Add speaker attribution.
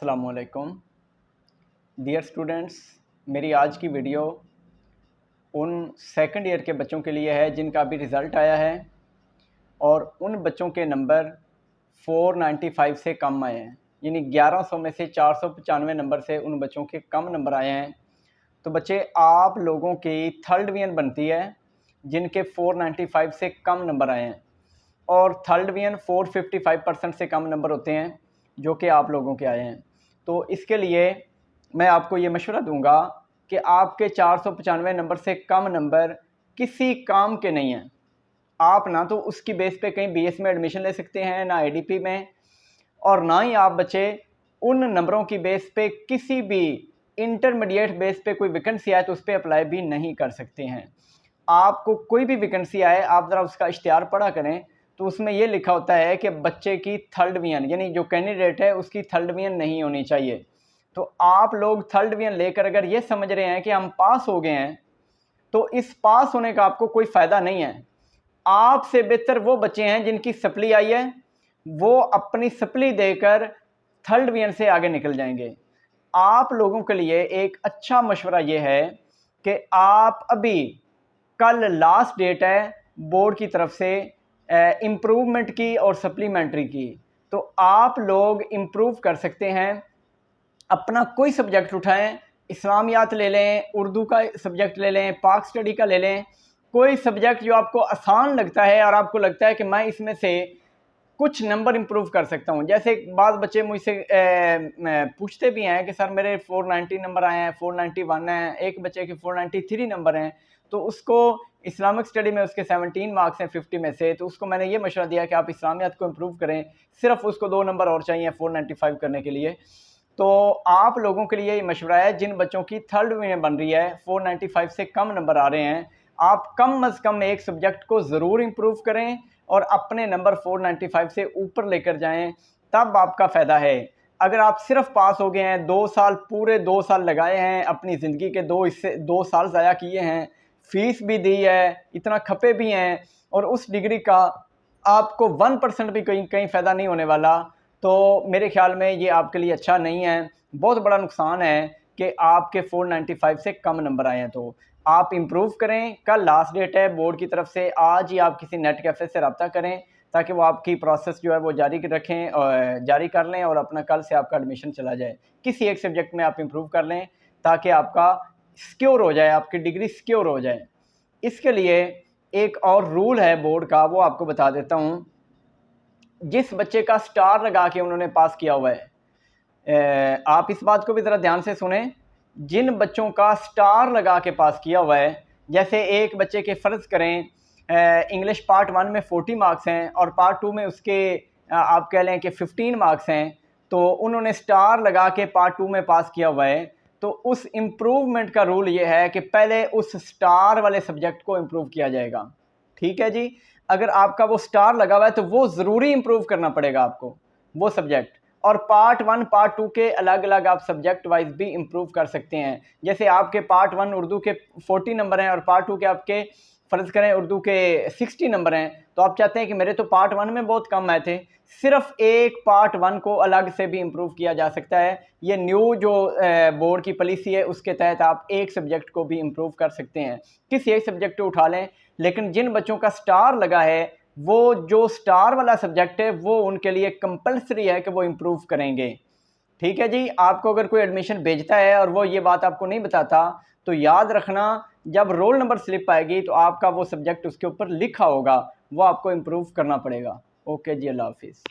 Speaker 1: अस्सलामुअलैकुम dear students. मेरी आज की वीडियो उन सेकंड ईयर के बच्चों के लिए है जिनका अभी रिज़ल्ट आया है और उन बच्चों के नंबर 495 से कम आए हैं, यानी 1100 में से 495 नंबर से उन बच्चों के कम नंबर आए हैं। तो बच्चे, आप लोगों की थर्ड डिवीज़न बनती है जिनके 495 से कम नंबर आए हैं, और थर्ड डिवीज़न 455% से कम नंबर होते हैं जो कि आप लोगों के आए हैं। तो इसके लिए मैं आपको ये मशवरा दूंगा कि आपके 495 नंबर से कम नंबर किसी काम के नहीं हैं। आप ना तो उसकी बेस पे कहीं बीएस में एडमिशन ले सकते हैं, ना आईडीपी में, और ना ही आप बच्चे उन नंबरों की बेस पे किसी भी इंटरमीडिएट बेस पे कोई वैकेंसी आए तो उस पर अप्लाई भी नहीं कर सकते हैं। आपको कोई भी वैकेंसी आए, आप ज़रा उसका इश्तिहार पढ़ा करें, तो उसमें ये लिखा होता है कि बच्चे की थर्ड डिवीज़न, यानी जो कैंडिडेट है उसकी थर्ड डिवीज़न नहीं होनी चाहिए। तो आप लोग थर्ड डिवीज़न लेकर अगर ये समझ रहे हैं कि हम पास हो गए हैं, तो इस पास होने का आपको कोई फ़ायदा नहीं है। आपसे बेहतर वो बच्चे हैं जिनकी सप्ली आई है, वो अपनी सप्ली देकर थर्ड डिवीज़न से आगे निकल जाएंगे। आप लोगों के लिए एक अच्छा मशवरा ये है कि आप अभी, कल लास्ट डेट है बोर्ड की तरफ से इम्प्रूवमेंट की और सप्लीमेंट्री की, तो आप लोग इम्प्रूव कर सकते हैं। अपना कोई सब्जेक्ट उठाएं, इस्लामियात ले लें, उर्दू का सब्जेक्ट ले लें, पाक स्टडी का ले लें, कोई सब्जेक्ट जो आपको आसान लगता है और आपको लगता है कि मैं इसमें से कुछ नंबर इम्प्रूव कर सकता हूँ। जैसे बाद बच्चे मुझसे पूछते भी हैं कि सर मेरे 490 नंबर आए हैं, 491 हैं, एक बच्चे के 493 नंबर हैं, तो उसको इस्लामिक स्टडी में उसके 17 मार्क्स हैं 50 में से, तो उसको मैंने ये मशवरा दिया कि आप इस्लामियात को इम्प्रूव करें, सिर्फ उसको 2 नंबर और चाहिए 495 करने के लिए। तो आप लोगों के लिए ये मशवरा है, जिन बच्चों की थर्ड डिवीज़न बन रही है, 495 से कम नंबर आ रहे हैं, आप कम अज़ कम एक सब्जेक्ट को ज़रूर इम्प्रूव करें और अपने नंबर 495 से ऊपर लेकर जाएं, तब आपका फ़ायदा है। अगर आप सिर्फ पास हो गए हैं, 2 साल, पूरे 2 साल लगाए हैं अपनी ज़िंदगी के, 2 साल ज़ाया किए हैं, फ़ीस भी दी है, इतना खपे भी हैं, और उस डिग्री का आपको 1% भी कहीं कहीं फ़ायदा नहीं होने वाला, तो मेरे ख्याल में ये आपके लिए अच्छा नहीं है। बहुत बड़ा नुकसान है कि आपके 495 से कम नंबर आए हैं। तो आप इम्प्रूव करें, कल लास्ट डेट है बोर्ड की तरफ से, आज ही आप किसी नेट कैफ़े से रब्ता करें ताकि वो आपकी प्रोसेस जो है वो जारी रखें और जारी कर लें, और अपना कल से आपका एडमिशन चला जाए। किसी एक सब्जेक्ट में आप इम्प्रूव कर लें ताकि आपका सिक्योर हो जाए, आपकी डिग्री सिक्योर हो जाए। इसके लिए एक और रूल है बोर्ड का, वो आपको बता देता हूँ। जिस बच्चे का स्टार लगा के उन्होंने पास किया हुआ है, आप इस बात को भी ज़रा ध्यान से सुने, जिन बच्चों का स्टार लगा के पास किया हुआ है, जैसे एक बच्चे के फ़र्ज़ करें इंग्लिश पार्ट 1 में 40 मार्क्स हैं और पार्ट 2 में उसके आप कह लें कि 15 मार्क्स हैं, तो उन्होंने स्टार लगा के पार्ट 2 में पास किया हुआ है, तो उस इम्प्रूवमेंट का रूल ये है कि पहले उस स्टार वाले सब्जेक्ट को इम्प्रूव किया जाएगा। ठीक है जी। अगर आपका वो स्टार लगा हुआ है तो वो ज़रूरी इम्प्रूव करना पड़ेगा आपको, वो सब्जेक्ट। और पार्ट 1 पार्ट 2 के अलग अलग आप सब्जेक्ट वाइज भी इम्प्रूव कर सकते हैं। जैसे आपके पार्ट 1 उर्दू के 40 नंबर हैं और पार्ट 2 के आपके फ़र्ज़ करें उर्दू के 60 नंबर हैं, तो आप चाहते हैं कि मेरे तो पार्ट 1 में बहुत कम आए थे, सिर्फ एक पार्ट 1 को अलग से भी इम्प्रूव किया जा सकता है। ये न्यू जो बोर्ड की पॉलिसी है उसके तहत आप एक सब्जेक्ट को भी इम्प्रूव कर सकते हैं। किसी एक सब्जेक्ट को उठा लें, लेकिन जिन बच्चों का स्टार लगा है, वो जो स्टार वाला सब्जेक्ट है वो उनके लिए कंपलसरी है कि वो इम्प्रूव करेंगे। ठीक है जी। आपको अगर कोई एडमिशन भेजता है और वो ये बात आपको नहीं बताता, तो याद रखना, जब रोल नंबर स्लिप आएगी तो आपका वो सब्जेक्ट उसके ऊपर लिखा होगा, वो आपको इम्प्रूव करना पड़ेगा। ओके जी, अल्लाह हाफिज़।